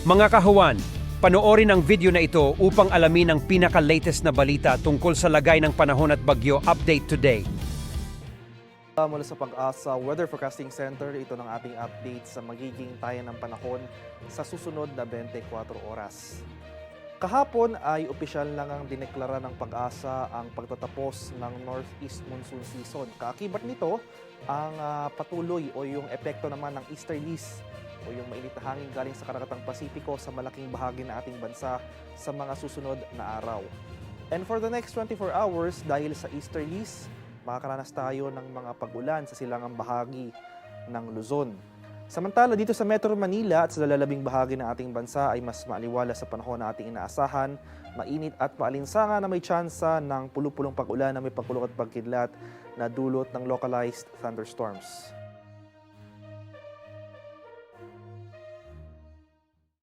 Mga kahuwan, panoorin ang video na ito upang alamin ang pinaka-latest na balita tungkol sa lagay ng panahon at bagyo update today. Mula sa Pag-asa Weather Forecasting Center, ito ng ating update sa magiging tayan ng panahon sa susunod na 24 oras. Kahapon ay opisyal lang ang dineklara ng Pag-asa ang pagtatapos ng Northeast Monsoon Season. Kaakibat nito, ang patuloy o yung epekto naman ng easterlies o yung mainit na hangin galing sa Karakatang Pasipiko sa malaking bahagi ng ating bansa sa mga susunod na araw. And for the next 24 hours, dahil sa easterlies, makakaranas tayo ng mga pag-ulan sa silangang bahagi ng Luzon. Samantala, dito sa Metro Manila at sa lalabing bahagi ng ating bansa ay mas maaliwala sa panahon na ating inaasahan, mainit at maalinsangan na may tsansa ng pulupulong pag-ulan na may pagkulog at pagkidlat na dulot ng localized thunderstorms.